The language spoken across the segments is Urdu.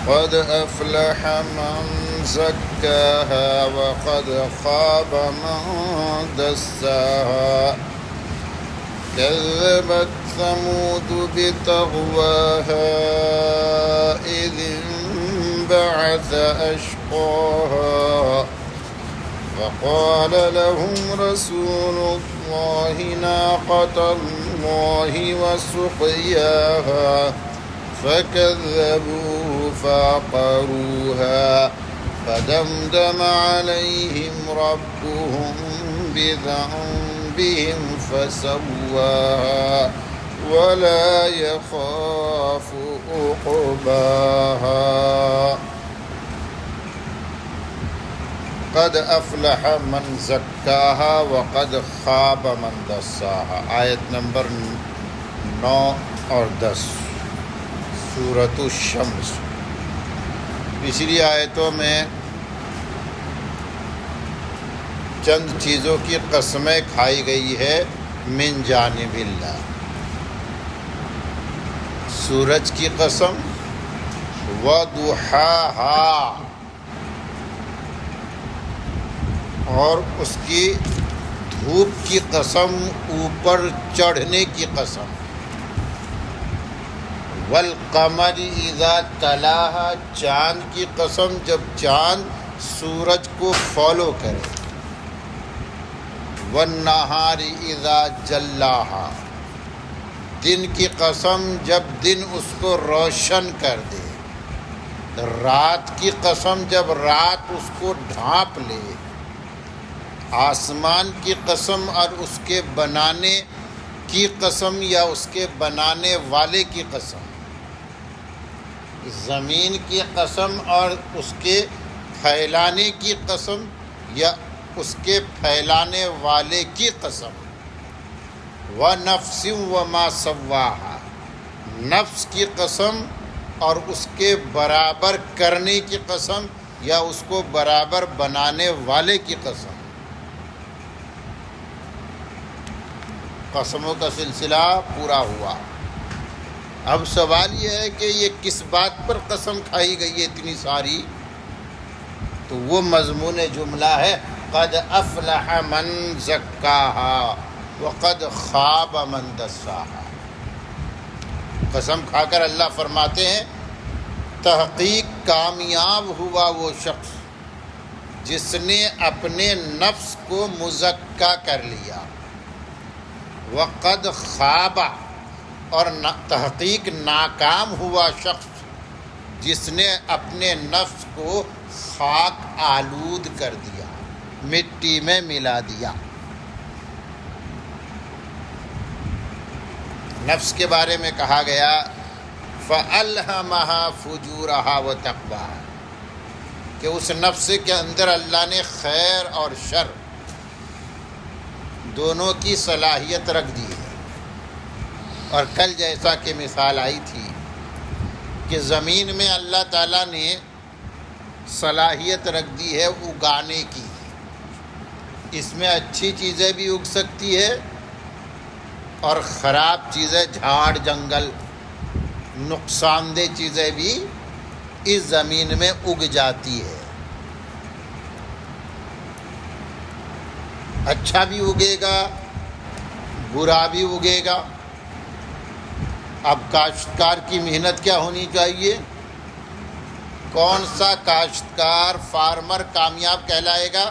قد أفلح من زكاها وقد خاب من دساها كذبت ثمود بطغواها إذ انبعث أشقاها فقال لهم رسول الله ناقة الله وسقياها فكذبوه فعقروها فدمدم عليهم ربهم بذنبهم فسواها ولا يخاف عقباها قد افلح من زکاها وقد خاب من دساها. آیت نمبر 9 اور 10 سورۃ الشمس. پچھلی آیتوں میں چند چیزوں کی قسمیں کھائی گئی ہے من جانب اللہ. سورج کی قسم وضحاها اور اس کی دھوپ کی قسم اوپر چڑھنے کی قسم. والقمر اذا تلاها چاند کی قسم جب چاند سورج کو فالو کرے. والنہار اذا جلاها دن کی قسم جب دن اس کو روشن کر دے. رات کی قسم جب رات اس کو ڈھانپ لے. آسمان کی قسم اور اس کے بنانے کی قسم یا اس کے بنانے والے کی قسم. زمین کی قسم اور اس کے پھیلانے کی قسم یا اس کے پھیلانے والے کی قسم. وَنَفْسٍ وَمَا سَوَّاهَا نفس کی قسم اور اس کے برابر کرنے کی قسم یا اس کو برابر بنانے والے کی قسم. قسموں کا سلسلہ پورا ہوا. اب سوال یہ ہے کہ یہ کس بات پر قسم کھائی گئی ہے اتنی ساری؟ تو وہ مضمون جملہ ہے قد افلح من زکاها وقد خاب من دساها. قسم کھا کر اللہ فرماتے ہیں تحقیق کامیاب ہوا وہ شخص جس نے اپنے نفس کو مزکا کر لیا. وقد خواب اور تحقیق ناکام ہوا شخص جس نے اپنے نفس کو خاک آلود کر دیا، مٹی میں ملا دیا. نفس کے بارے میں کہا گیا فَأَلْهَمَهَا فُجُورَهَا وَتَقْوَاهَا کہ اس نفس کے اندر اللہ نے خیر اور شر دونوں کی صلاحیت رکھ دی ہے. اور کل جیسا کہ مثال آئی تھی کہ زمین میں اللہ تعالیٰ نے صلاحیت رکھ دی ہے اگانے کی. اس میں اچھی چیزیں بھی اگ سکتی ہے اور خراب چیزیں جھاڑ جنگل نقصان دہ چیزیں بھی اس زمین میں اگ جاتی ہے. اچھا بھی اگے گا برا بھی اگے گا. اب کاشتکار کی محنت کیا ہونی چاہیے؟ کون سا کاشتکار فارمر کامیاب کہلائے گا؟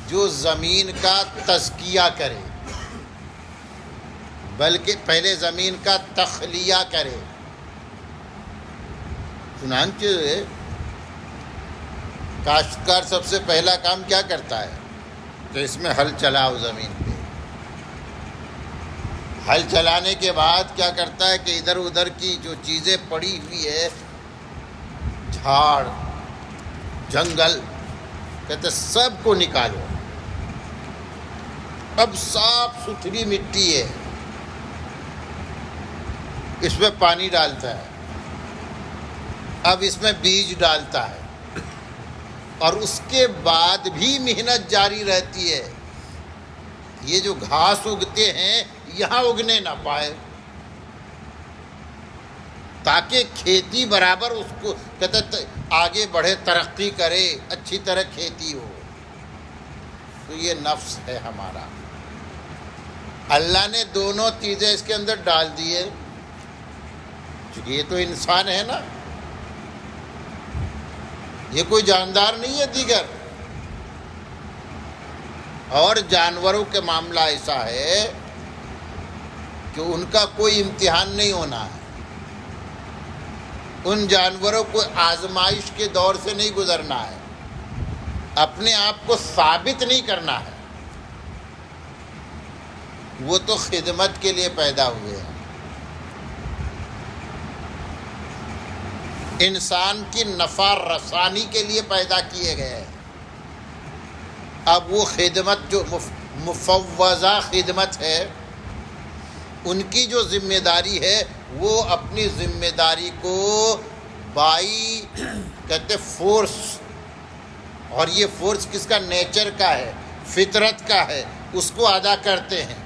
جو زمین کا تزکیہ کرے، بلکہ پہلے زمین کا تخلیہ کرے. چنانچہ کاشتکار سب سے پہلا کام کیا کرتا ہے کہ اس میں ہل چلاؤ. زمین پہ ہل چلانے کے بعد کیا کرتا ہے کہ ادھر ادھر کی جو چیزیں پڑی ہوئی ہے، جھاڑ جنگل، کہتے سب کو نکالو. اب صاف ستھری مٹی ہے، اس میں پانی ڈالتا ہے، اب اس میں بیج ڈالتا ہے، اور اس کے بعد بھی محنت جاری رہتی ہے. یہ جو گھاس اگتے ہیں یہاں اگنے نہ پائے. تاکہ کھیتی برابر اس کو کہتے آگے بڑھے، ترقی کرے، اچھی طرح کھیتی ہو۔ تو یہ نفس ہے ہمارا، اللہ نے دونوں چیزیں اس کے اندر ڈال دیے، چونکہ یہ تو انسان ہے نا، یہ کوئی جاندار نہیں ہے دیگر۔ اور جانوروں کے معاملہ ایسا ہے کہ ان کا کوئی امتحان نہیں ہونا ہے، ان جانوروں کو آزمائش کے دور سے نہیں گزرنا ہے، اپنے آپ کو ثابت نہیں کرنا ہے، وہ تو خدمت کے لیے پیدا ہوئے ہیں۔ انسان کی نفع رسانی کے لیے پیدا کیے گئے ہیں۔ اب وہ خدمت جو مفوضہ خدمت ہے، ان کی جو ذمہ داری ہے، وہ اپنی ذمہ داری کو بائی کہتے فورس، اور یہ فورس کس کا؟ نیچر کا ہے، فطرت کا ہے، اس کو ادا کرتے ہیں،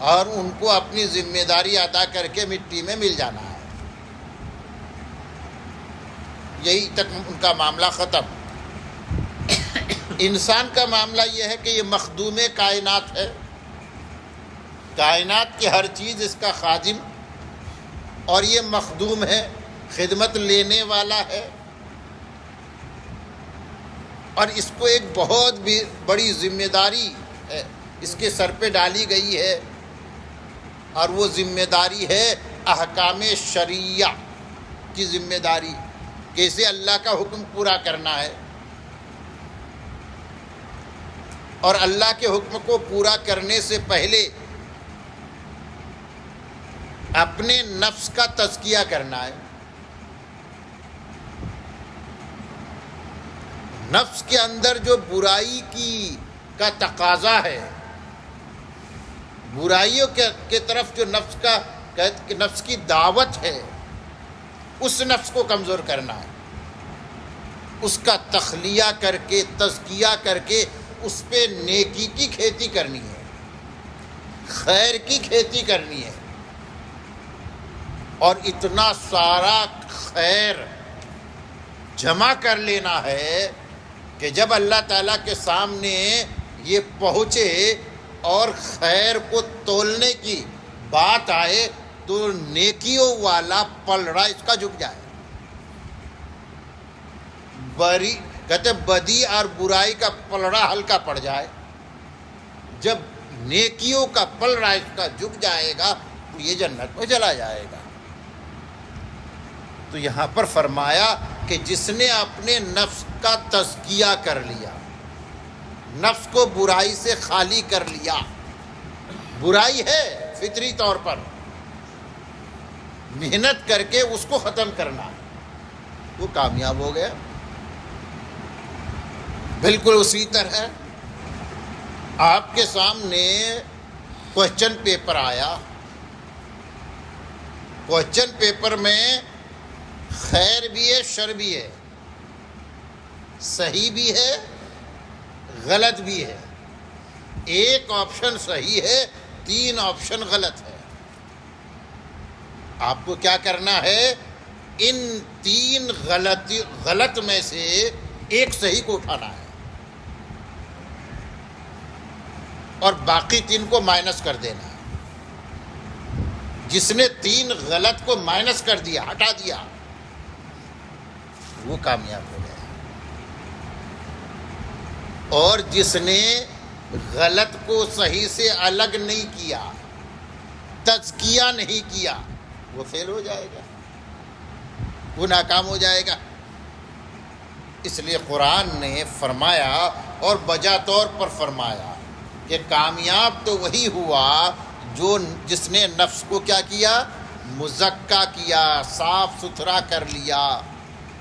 اور ان کو اپنی ذمہ داری ادا کر کے مٹی میں مل جانا ہے، یہی تک ان کا معاملہ ختم۔ انسان کا معاملہ یہ ہے کہ یہ مخدوم کائنات ہے، کائنات کی ہر چیز اس کا خادم، اور یہ مخدوم ہے، خدمت لینے والا ہے، اور اس کو ایک بہت بھی بڑی ذمہ داری ہے اس کے سر پہ ڈالی گئی ہے، اور وہ ذمہ داری ہے احکام شرعیہ کی ذمہ داری، کیسے اللہ کا حکم پورا کرنا ہے، اور اللہ کے حکم کو پورا کرنے سے پہلے اپنے نفس کا تزکیہ کرنا ہے۔ نفس کے اندر جو برائی کا تقاضا ہے، برائیوں کے طرف جو نفس کی دعوت ہے، اس نفس کو کمزور کرنا ہے، اس کا تخلیہ کر کے، تزکیہ کر کے اس پہ نیکی کی کھیتی کرنی ہے، خیر کی کھیتی کرنی ہے، اور اتنا سارا خیر جمع کر لینا ہے کہ جب اللہ تعالیٰ کے سامنے یہ پہنچے اور خیر کو تولنے کی بات آئے تو نیکیوں والا پلڑا اس کا جھک جائے، کہتے بدی اور برائی کا پلڑا ہلکا پڑ جائے۔ جب نیکیوں کا پلڑا اس کا جھک جائے گا تو یہ جنت میں چلا جائے گا۔ تو یہاں پر فرمایا کہ جس نے اپنے نفس کا تزکیہ کر لیا، نفس کو برائی سے خالی کر لیا، برائی ہے فطری طور پر، محنت کر کے اس کو ختم کرنا، وہ کامیاب ہو گیا۔ بالکل اسی طرح آپ کے سامنے کوسچن پیپر آیا، کوسچن پیپر میں خیر بھی ہے، شر بھی ہے، صحیح بھی ہے، غلط بھی ہے، ایک آپشن صحیح ہے، 3 آپشن غلط ہے۔ آپ کو کیا کرنا ہے؟ ان 3 غلط میں سے ایک صحیح کو اٹھانا ہے، اور باقی 3 کو مائنس کر دینا ہے۔ جس نے 3 غلط کو مائنس کر دیا، ہٹا دیا، وہ کامیاب ہو گیا، اور جس نے غلط کو صحیح سے الگ نہیں کیا، تزکیہ نہیں کیا، وہ فیل ہو جائے گا، وہ ناکام ہو جائے گا۔ اس لیے قرآن نے فرمایا، اور بجا طور پر فرمایا، کہ کامیاب تو وہی ہوا جس نے نفس کو کیا کیا؟ مزکا کیا، صاف ستھرا کر لیا،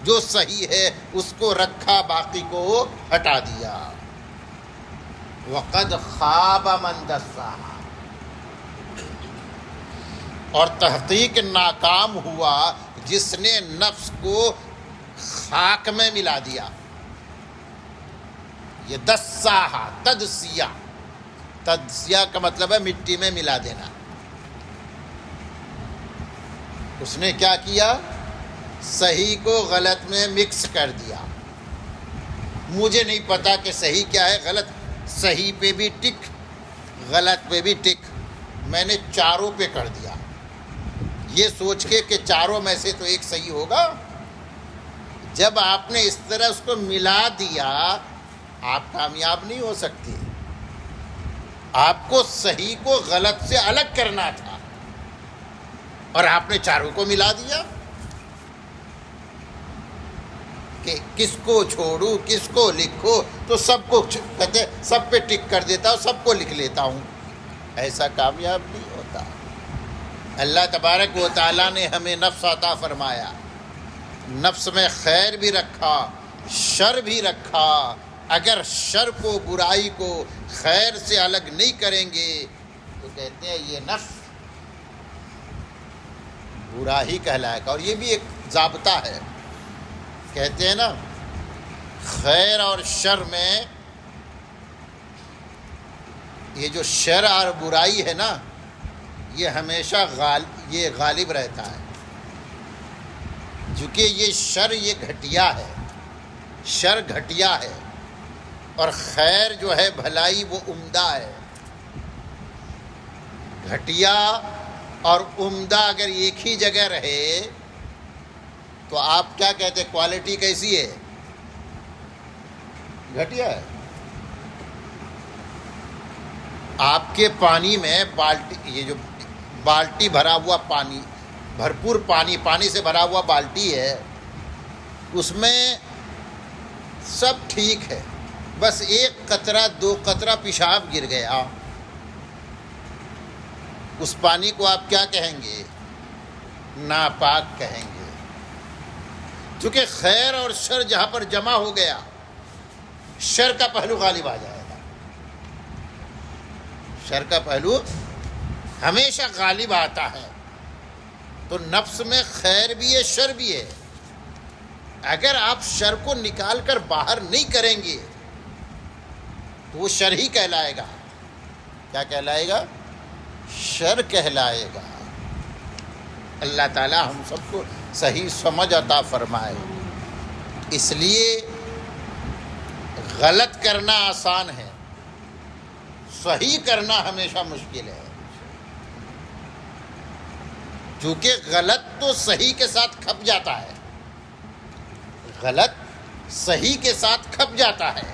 جو صحیح ہے اس کو رکھا، باقی کو ہٹا دیا۔ وقد خاب من دساہا، اور تحقیق ناکام ہوا جس نے نفس کو خاک میں ملا دیا۔ یہ دساہا، تدسیہ، تدسیہ کا مطلب ہے مٹی میں ملا دینا۔ اس نے کیا کیا؟ صحیح کو غلط میں مکس کر دیا. مجھے نہیں پتا کہ صحیح کیا ہے غلط، صحیح پہ بھی ٹک، غلط پہ بھی ٹک، میں نے چاروں پہ کر دیا، یہ سوچ کے کہ چاروں میں سے تو ایک صحیح ہوگا. جب آپ نے اس طرح اس کو ملا دیا، آپ کامیاب نہیں ہو سکتے. آپ کو صحیح کو غلط سے الگ کرنا تھا اور آپ نے چاروں کو ملا دیا کہ کس کو چھوڑوں کس کو لکھو، تو سب کو کہتے سب پہ ٹک کر دیتا ہوں، سب کو لکھ لیتا ہوں. ایسا کامیاب نہیں ہوتا. اللہ تبارک و تعالیٰ نے ہمیں نفس عطا فرمایا، نفس میں خیر بھی رکھا، شر بھی رکھا. اگر شر کو، برائی کو خیر سے الگ نہیں کریں گے تو کہتے ہیں یہ نفس برا ہی کہلائے گا. اور یہ بھی ایک ضابطہ ہے، کہتے ہیں نا خیر اور شر میں، یہ جو شر اور برائی ہے نا، یہ ہمیشہ یہ غالب رہتا ہے. چونکہ یہ شر یہ گھٹیا ہے، شر گھٹیا ہے، اور خیر جو ہے بھلائی وہ عمدہ ہے. گھٹیا اور عمدہ اگر ایک ہی جگہ رہے تو آپ کیا کہتے ہیں کوالٹی کیسی ہے؟ گھٹیا ہے. آپ کے پانی میں بالٹی، یہ جو بالٹی بھرا ہوا پانی، بھرپور پانی سے بھرا ہوا بالٹی ہے، اس میں سب ٹھیک ہے، بس ایک قطرہ دو قطرہ پیشاب گر گیا، اس پانی کو آپ کیا کہیں گے؟ ناپاک کہیں گے. چونکہ خیر اور شر جہاں پر جمع ہو گیا، شر کا پہلو غالب آ جائے گا. شر کا پہلو ہمیشہ غالب آتا ہے. تو نفس میں خیر بھی ہے شر بھی ہے. اگر آپ شر کو نکال کر باہر نہیں کریں گے تو وہ شر ہی کہلائے گا. کیا کہلائے گا؟ شر کہلائے گا. اللہ تعالی ہم سب کو صحیح سمجھ عطا فرمائے. اس لیے غلط کرنا آسان ہے، صحیح کرنا ہمیشہ مشکل ہے. چونکہ غلط تو صحیح کے ساتھ کھپ جاتا ہے، غلط صحیح کے ساتھ کھپ جاتا ہے،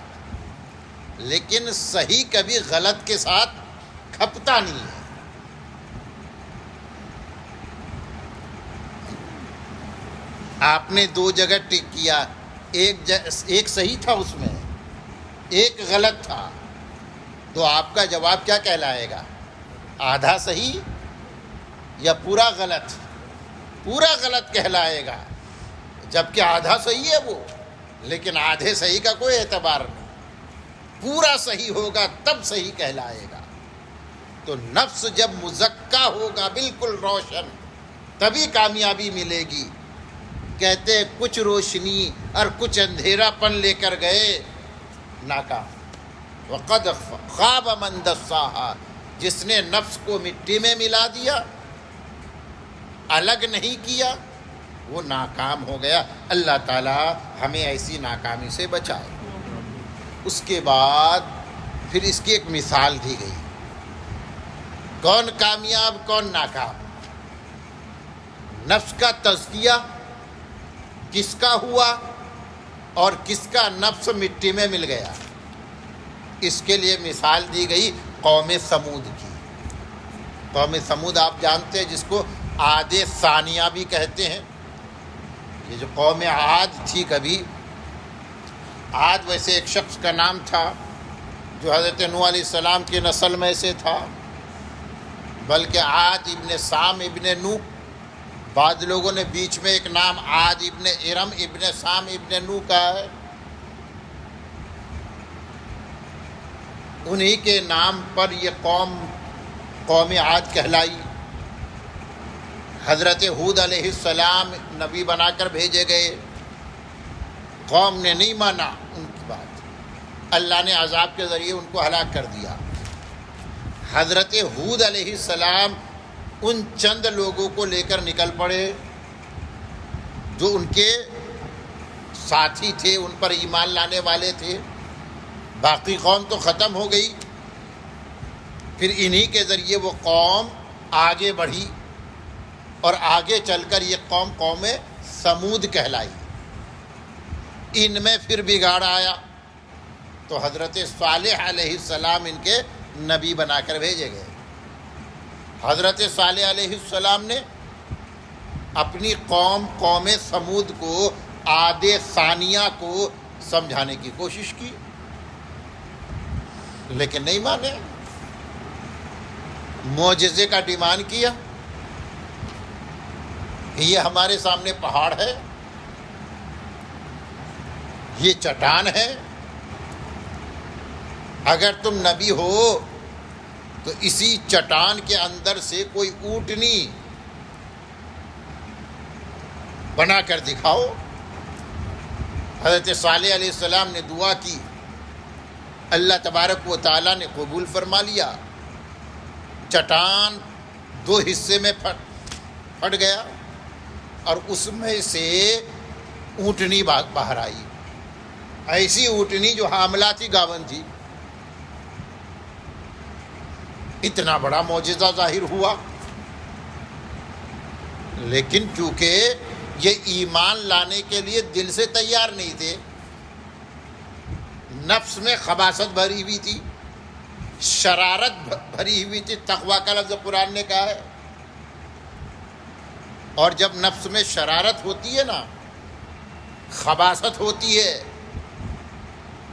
لیکن صحیح کبھی غلط کے ساتھ کھپتا نہیں ہے. آپ نے دو جگہ ٹک کیا، ایک صحیح تھا اس میں، ایک غلط تھا، تو آپ کا جواب کیا کہلائے گا؟ آدھا صحیح یا پورا غلط؟ پورا غلط کہلائے گا. جبکہ آدھا صحیح ہے وہ، لیکن آدھے صحیح کا کوئی اعتبار نہیں. پورا صحیح ہوگا تب صحیح کہلائے گا. تو نفس جب مزکا ہوگا بالکل روشن، تبھی کامیابی ملے گی. کہتے ہیں کچھ روشنی اور کچھ اندھیرا پن لے کر گئے، ناکام. وقد خاب من دساہا، جس نے نفس کو مٹی میں ملا دیا، الگ نہیں کیا، وہ ناکام ہو گیا. اللہ تعالی ہمیں ایسی ناکامی سے بچائے. اس کے بعد پھر اس کی ایک مثال دی گئی، کون کامیاب کون ناکام. نفس کا تزکیہ کس کا ہوا اور کس کا نفس مٹی میں مل گیا. اس کے لیے مثال دی گئی قوم سمود کی. قوم سمود آپ جانتے ہیں جس کو عاد ثانیہ بھی کہتے ہیں. یہ جو قوم عاد تھی، کبھی عاد ویسے ایک شخص کا نام تھا جو حضرت نوح علیہ السلام کی نسل میں سے تھا، بلکہ عاد ابن سام ابن نوح. بعض لوگوں نے بیچ میں ایک نام عاد ابن ارم ابن سام ابن نوح کا ہے، انہی کے نام پر یہ قوم عاد کہلائی. حضرت ہود علیہ السلام نبی بنا کر بھیجے گئے، قوم نے نہیں مانا ان کی بات، اللہ نے عذاب کے ذریعے ان کو ہلاک کر دیا. حضرت ہود علیہ السلام ان چند لوگوں کو لے کر نکل پڑے جو ان کے ساتھی تھے، ان پر ایمان لانے والے تھے. باقی قوم تو ختم ہو گئی. پھر انہی کے ذریعے وہ قوم آگے بڑھی اور آگے چل کر یہ قوم سمود کہلائی. ان میں پھر بگاڑ آیا تو حضرت صالح علیہ السلام ان کے نبی بنا کر بھیجے گئے. حضرت صالح علیہ السلام نے اپنی قوم سمود کو عاد ثانیہ کو سمجھانے کی کوشش کی، لیکن نہیں مانے. معجزے کا ڈیمانڈ کیا کہ یہ ہمارے سامنے پہاڑ ہے، یہ چٹان ہے، اگر تم نبی ہو تو اسی چٹان کے اندر سے کوئی اونٹنی بنا کر دکھاؤ. حضرت صالح علیہ السلام نے دعا کی، اللہ تبارک و تعالیٰ نے قبول فرما لیا. چٹان 2 حصے میں پھٹ گیا اور اس میں سے اونٹنی باہر آئی. ایسی اونٹنی جو حاملہ تھی، گاون تھی. اتنا بڑا معجزہ ظاہر ہوا، لیکن چونکہ یہ ایمان لانے کے لیے دل سے تیار نہیں تھے، نفس میں خباثت بھری ہوئی تھی، شرارت بھری ہوئی تھی. تقویٰ کا لفظ قرآن نے کہا ہے. اور جب نفس میں شرارت ہوتی ہے نا، خباثت ہوتی ہے،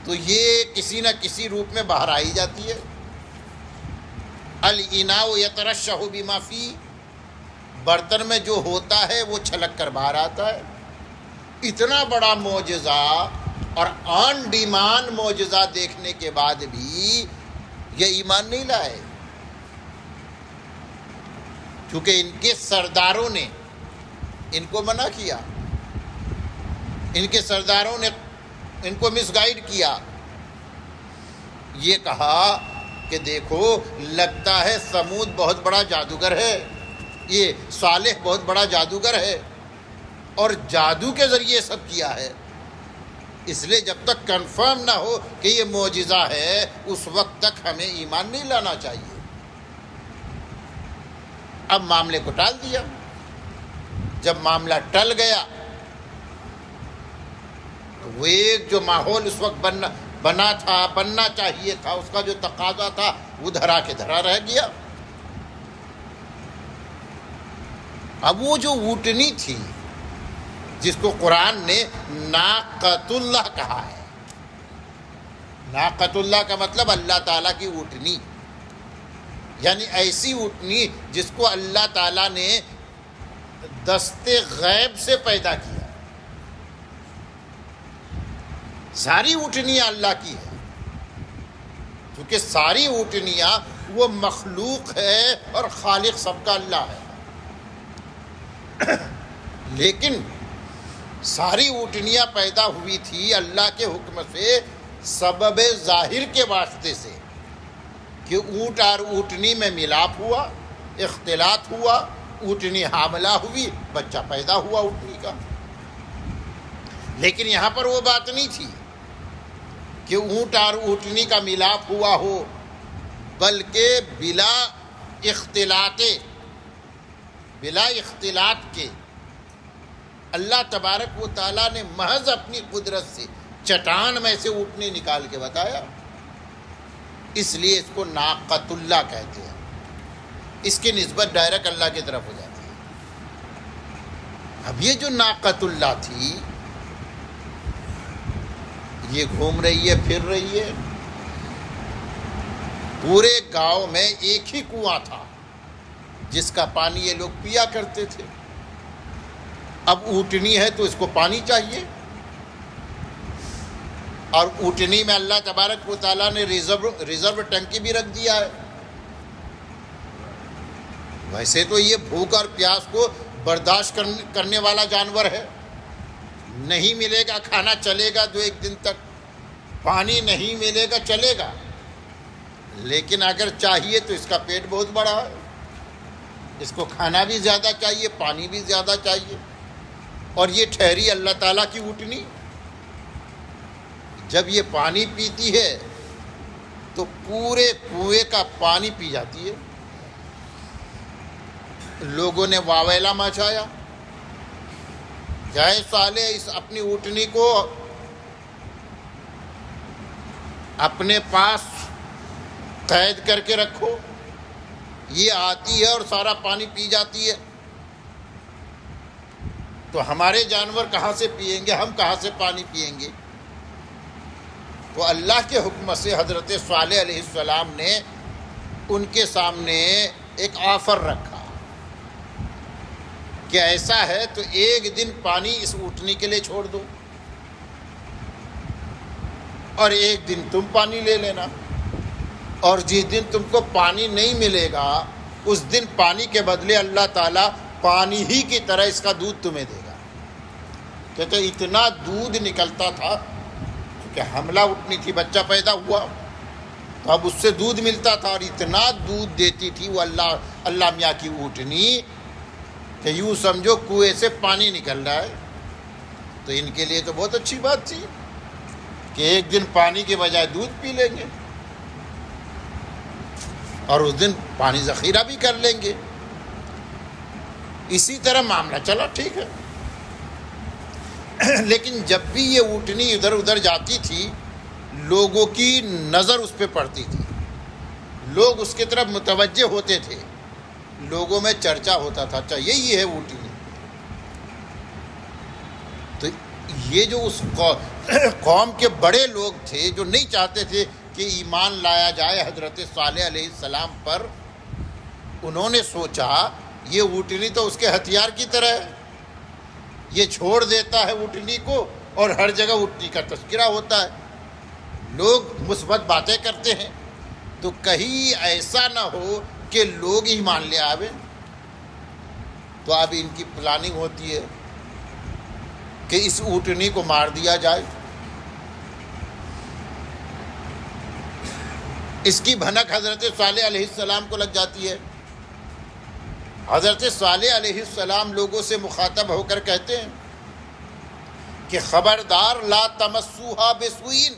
تو یہ کسی نہ کسی روپ میں باہر آئی جاتی ہے. الاناء یترشح بما فی، برتن میں جو ہوتا ہے وہ چھلک کر باہر آتا ہے. اتنا بڑا معجزہ اور آن ڈیمانڈ معجزہ دیکھنے کے بعد بھی یہ ایمان نہیں لائے، کیونکہ ان کے سرداروں نے ان کو منع کیا. ان کے سرداروں نے ان کو مس گائیڈ کیا. یہ کہا کہ دیکھو، لگتا ہے سمود بہت بڑا جادوگر ہے، یہ صالح بہت بڑا جادوگر ہے اور جادو کے ذریعے سب کیا ہے. اس لیے جب تک کنفرم نہ ہو کہ یہ معجزہ ہے، اس وقت تک ہمیں ایمان نہیں لانا چاہیے. اب معاملے کو ٹال دیا. جب معاملہ ٹل گیا تو وہ ایک جو ماحول اس وقت بننا چاہیے تھا، اس کا جو تقاضا تھا، وہ دھرا کے دھرا رہ گیا. اب وہ جو اونٹنی تھی جس کو قرآن نے ناقۃ اللہ کہا ہے، ناقۃ اللہ کا مطلب اللہ تعالیٰ کی اونٹنی، یعنی ایسی اونٹنی جس کو اللہ تعالیٰ نے دست غیب سے پیدا کیا. ساری اونٹنیاں اللہ کی ہیں، کیونکہ ساری اونٹنیاں وہ مخلوق ہے اور خالق سب کا اللہ ہے. لیکن ساری اونٹنیاں پیدا ہوئی تھی اللہ کے حکم سے، سبب ظاہر کے واسطے سے، کہ اونٹ اور اونٹنی میں ملاپ ہوا، اختلاط ہوا، اونٹنی حاملہ ہوئی، بچہ پیدا ہوا اونٹنی کا. لیکن یہاں پر وہ بات نہیں تھی کہ اونٹ اور اونٹنی کا ملاپ ہوا ہو، بلکہ بلا اختلاط کے اللہ تبارک و تعالیٰ نے محض اپنی قدرت سے چٹان میں سے اونٹنی نکال کے بتایا. اس لیے اس کو ناقۃ اللہ کہتے ہیں. اس کی نسبت ڈائریکٹ اللہ کی طرف ہو جاتی ہے. اب یہ جو ناقۃ اللہ تھی، یہ گھوم رہی ہے، پھر رہی ہے. پورے گاؤں میں ایک ہی کنواں تھا جس کا پانی یہ لوگ پیا کرتے تھے. اب اونٹنی ہے تو اس کو پانی چاہیے، اور اونٹنی میں اللہ تبارک و تعالیٰ نے ریزرو ٹنکی بھی رکھ دیا ہے. ویسے تو یہ بھوک اور پیاس کو برداشت کرنے والا جانور ہے. نہیں ملے گا کھانا چلے گا 2-1 دن تک، پانی نہیں ملے گا چلے گا، لیکن اگر چاہیے تو اس کا پیٹ بہت بڑا ہے. اس کو کھانا بھی زیادہ چاہیے، پانی بھی زیادہ چاہیے، اور یہ ٹھہری اللہ تعالیٰ کی اونٹنی، جب یہ پانی پیتی ہے تو پورے کنویں کا پانی پی جاتی ہے۔ لوگوں نے واویلا مچایا، جائے صالح اس اپنی اونٹنی کو اپنے پاس قید کر کے رکھو، یہ آتی ہے اور سارا پانی پی جاتی ہے، تو ہمارے جانور کہاں سے پیئیں گے، ہم کہاں سے پانی پیئیں گے؟ تو اللہ کے حکم سے حضرت صالح علیہ السلام نے ان کے سامنے ایک آفر رکھا کہ ایسا ہے تو ایک دن پانی اس اونٹنی کے لیے چھوڑ دو اور ایک دن تم پانی لے لینا، اور جس دن تم کو پانی نہیں ملے گا اس دن پانی کے بدلے اللہ تعالیٰ پانی ہی کی طرح اس کا دودھ تمہیں دے گا۔ کہتے اتنا دودھ نکلتا تھا کہ حملہ اٹھنی تھی، بچہ پیدا ہوا تو اب اس سے دودھ ملتا تھا، اور اتنا دودھ دیتی تھی وہ اللہ میاں کی اونٹنی کہ یوں سمجھو کنویں سے پانی نکل رہا ہے۔ تو ان کے لیے تو بہت اچھی بات تھی کہ ایک دن پانی کے بجائے دودھ پی لیں گے اور اس دن پانی ذخیرہ بھی کر لیں گے۔ اسی طرح معاملہ چلا، ٹھیک ہے۔ لیکن جب بھی یہ اونٹنی ادھر ادھر جاتی تھی لوگوں کی نظر اس پہ پڑتی تھی، لوگ اس کی طرف متوجہ ہوتے تھے، لوگوں میں چرچا ہوتا تھا، اچھا یہی ہے اونٹنی۔ تو یہ جو اس قوم کے بڑے لوگ تھے جو نہیں چاہتے تھے کہ ایمان لایا جائے حضرت صالح علیہ السلام پر، انہوں نے سوچا یہ اونٹنی تو اس کے ہتھیار کی طرح ہے، یہ چھوڑ دیتا ہے اونٹنی کو اور ہر جگہ اونٹنی کا تذکرہ ہوتا ہے، لوگ مثبت باتیں کرتے ہیں، تو کہیں ایسا نہ ہو کہ لوگ ہی مان لے آوے۔ تو اب ان کی پلاننگ ہوتی ہے کہ اس اونٹنی کو مار دیا جائے۔ اس کی بھنک حضرت صالح علیہ السلام کو لگ جاتی ہے۔ حضرت صالح علیہ السلام لوگوں سے مخاطب ہو کر کہتے ہیں کہ خبردار لا تمسوہا بسوئین،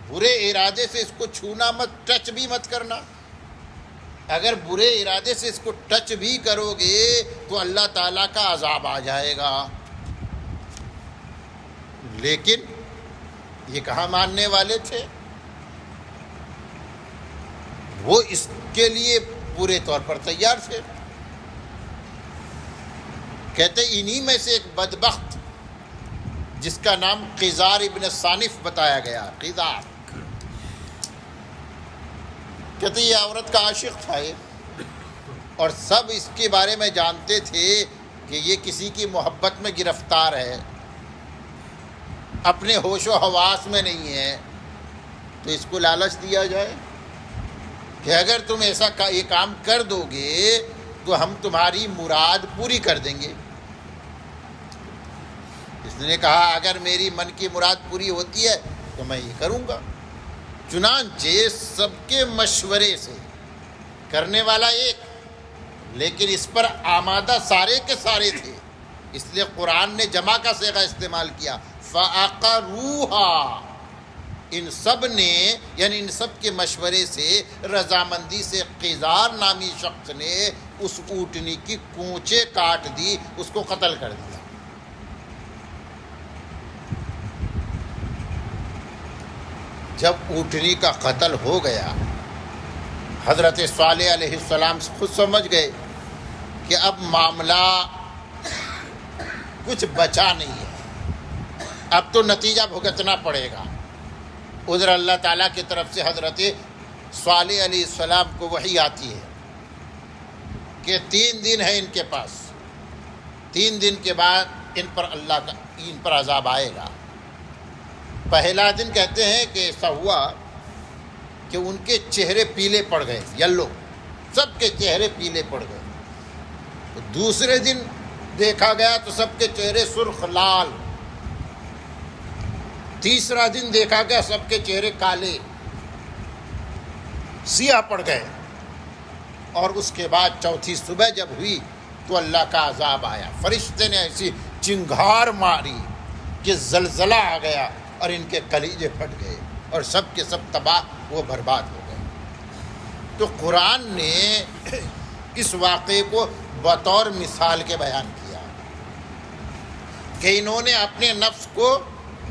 برے ارادے سے اس کو چھونا مت، ٹچ بھی مت کرنا۔ اگر برے ارادے سے اس کو ٹچ بھی کرو گے تو اللہ تعالیٰ کا عذاب آ جائے گا۔ لیکن یہ کہاں ماننے والے تھے، وہ اس کے لیے پورے طور پر تیار تھے۔ کہتے انہی میں سے ایک بدبخت جس کا نام قزار ابن صانف بتایا گیا، قزار، کہتے یہ عورت کا عاشق تھا یہ، اور سب اس کے بارے میں جانتے تھے کہ یہ کسی کی محبت میں گرفتار ہے، اپنے ہوش و حواس میں نہیں ہے، تو اس کو لالچ دیا جائے کہ اگر تم ایسا یہ کام کر دو گے تو ہم تمہاری مراد پوری کر دیں گے۔ اس نے کہا اگر میری من کی مراد پوری ہوتی ہے تو میں یہ کروں گا۔ چنانچہ سب کے مشورے سے، کرنے والا ایک، لیکن اس پر آمادہ سارے کے سارے تھے، اس لیے قرآن نے جمع کا صیغہ استعمال کیا، فَعَقَرُوهَا، ان سب نے، یعنی ان سب کے مشورے سے، رضامندی سے قزار نامی شخص نے اس اونٹنی کی کونچیں کاٹ دی، اس کو قتل کر دیا۔ جب اونٹنی کا قتل ہو گیا، حضرت صالح علیہ السلام خود سمجھ گئے کہ اب معاملہ کچھ بچا نہیں ہے، اب تو نتیجہ بھگتنا پڑے گا۔ ادھر اللہ تعالیٰ کی طرف سے حضرت صالح علیہ السلام کو وحی آتی ہے کہ 3 دن ہے ان کے پاس، 3 دن کے بعد ان پر عذاب آئے گا۔ پہلا دن کہتے ہیں کہ ایسا ہوا کہ ان کے چہرے پیلے پڑ گئے، یلو، سب کے چہرے پیلے پڑ گئے۔ تو دوسرے دن دیکھا گیا تو سب کے چہرے سرخ لال۔ تیسرا دن دیکھا گیا سب کے چہرے کالے، سیاہ پڑ گئے۔ اور اس کے بعد چوتھی صبح جب ہوئی تو اللہ کا عذاب آیا، فرشتے نے ایسی چنگھار ماری کہ زلزلہ آ گیا اور ان کے کلیجے پھٹ گئے اور سب کے سب تباہ و برباد ہو گئے۔ تو قرآن نے اس واقعے کو بطور مثال کے بیان کیا کہ انہوں نے اپنے نفس کو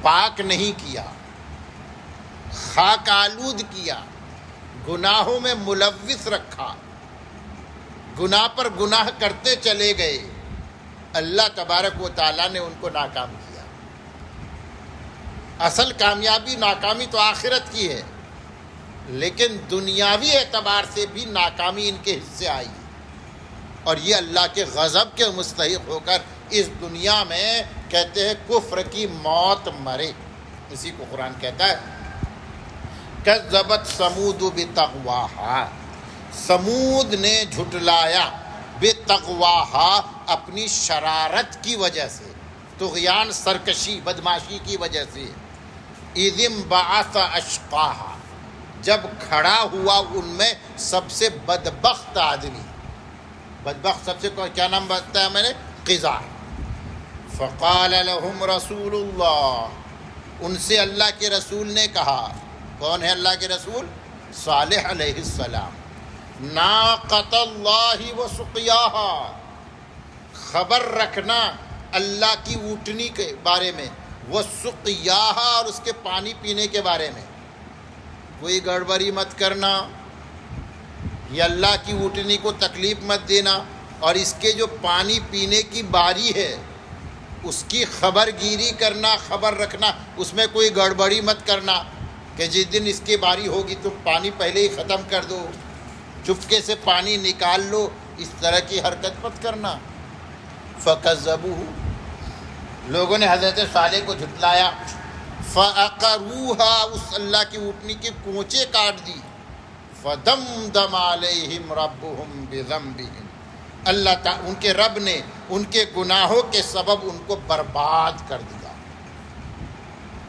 پاک نہیں کیا، خاک آلود کیا، گناہوں میں ملوث رکھا، گناہ پر گناہ کرتے چلے گئے، اللہ تبارک و تعالیٰ نے ان کو ناکام کیا۔ اصل کامیابی ناکامی تو آخرت کی ہے، لیکن دنیاوی اعتبار سے بھی ناکامی ان کے حصے آئی، اور یہ اللہ کے غضب کے مستحق ہو کر اس دنیا میں کہتے ہیں کفر کی موت مرے۔ اسی کو قرآن کہتا ہے کذبت ثمود بتقواہا، سمود نے جھٹلایا بتقواہا، اپنی شرارت کی وجہ سے، طغیان، سرکشی، بدماشی کی وجہ سے، اذ انبعث اشقاہا، جب کھڑا ہوا ان میں سب سے بدبخت آدمی، بدبخت سب سے کیا نام بتایا میں نے؟ قزار۔ فقال لهم رسول اللہ، ان سے اللہ کے رسول نے کہا، کون ہے اللہ کے رسول؟ صالح علیہ السلام، ناقۃ اللہ وسقیاہا، خبر رکھنا اللہ کی اونٹنی کے بارے میں، وسقیاہا، اور اس کے پانی پینے کے بارے میں کوئی گڑبڑی مت کرنا، یہ اللہ کی اونٹنی کو تکلیف مت دینا، اور اس کے جو پانی پینے کی باری ہے اس کی خبر گیری کرنا، خبر رکھنا، اس میں کوئی گڑبڑی مت کرنا کہ جس دن اس کی باری ہوگی تو پانی پہلے ہی ختم کر دو، چپکے سے پانی نکال لو، اس طرح کی حرکت مت کرنا۔ فَكَذَّبُوهُ، لوگوں نے حضرت صالح کو جھٹلایا، فَأَقَرُوهَا، اس اللہ کی اونٹنی کی کونچیں کاٹ دی، فَدَمْدَمَ عَلَيْهِمْ رَبُّهُمْ بِذَنبِهِمْ، اللہ تعالیٰ ان کے رب نے ان کے گناہوں کے سبب ان کو برباد کر دیا،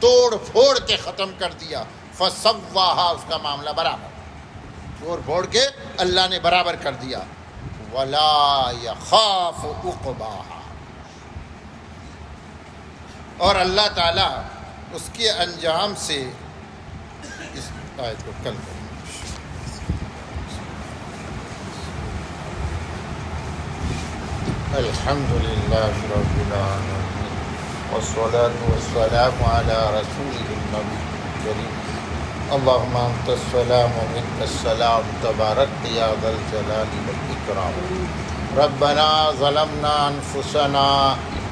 توڑ پھوڑ کے ختم کر دیا، فَسَوَّاهَا، اس کا معاملہ برابر، توڑ پھوڑ کے اللہ نے برابر کر دیا، وَلَا يَخَافُ عُقْبَاهَا، اور اللہ تعالیٰ اس کے انجام سے، اس آیت کو کل کریں۔ الحمد للہ رب العالمین، والصلاة والسلام علی رسولہ النبی الکریم، اللہم انت السلام و منک السلام، تبارک یا ذا الجلال والاکرام، ربنا ظلمنا انفسنا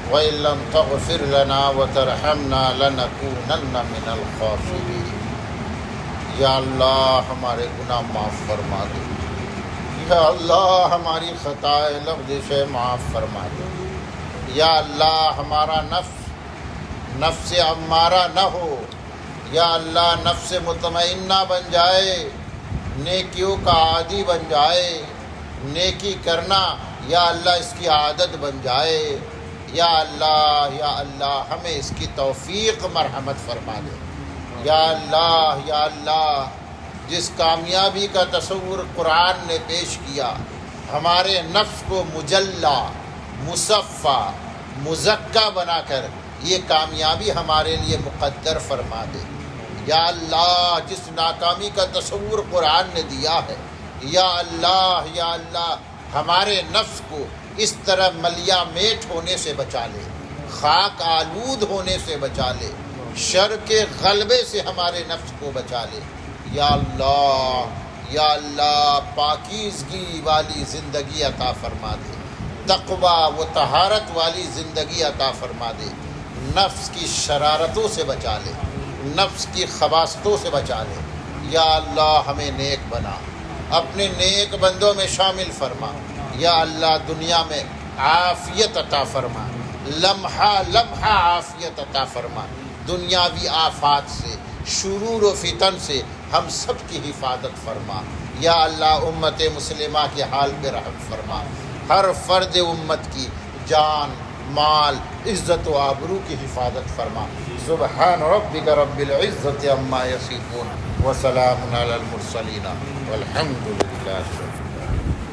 وَإِن لَّمْ تَغْفِرْ لَنَا وَتَرْحَمْنَا لَنَكُونَنَّ مِنَ الْخَاسِرِينَ، یا اللہ ہمارے گناہ معاف فرما دے، یا اللہ ہماری خطائے لغزش معاف فرما دے، یا اللہ ہمارا نفس امارہ نہ ہو، یا اللہ نفس مطمئنہ بن جائے، نیکیوں کا عادی بن جائے، نیکی کرنا یا اللہ اس کی عادت بن جائے، یا اللہ ہمیں اس کی توفیق مرحمت فرما دے، یا اللہ جس کامیابی کا تصور قرآن نے پیش کیا، ہمارے نفس کو مجلہ، مصفہ، مزکہ بنا کر یہ کامیابی ہمارے لیے مقدر فرما دے، یا اللہ جس ناکامی کا تصور قرآن نے دیا ہے، یا اللہ ہمارے نفس کو اس طرح ملیا میٹ ہونے سے بچا لے، خاک آلود ہونے سے بچا لے، شر کے غلبے سے ہمارے نفس کو بچا لے، یا اللہ پاکیزگی والی زندگی عطا فرما دے، تقوی و طہارت والی زندگی عطا فرما دے، نفس کی شرارتوں سے بچا لے، نفس کی خباثتوں سے بچا لے، یا اللہ ہمیں نیک بنا، اپنے نیک بندوں میں شامل فرما، یا اللہ دنیا میں عافیت عطا فرما، لمحہ لمحہ عافیت عطا فرما، دنیاوی آفات سے، شرور و فتن سے ہم سب کی حفاظت فرما، یا اللہ امت مسلمہ کے حال پہ رحم فرما، ہر فرد امت کی جان، مال، عزت و آبرو کی حفاظت فرما، سبحان ربک رب العزت عما یصفون وسلام علی المرسلین والحمد للہ رب العالمین۔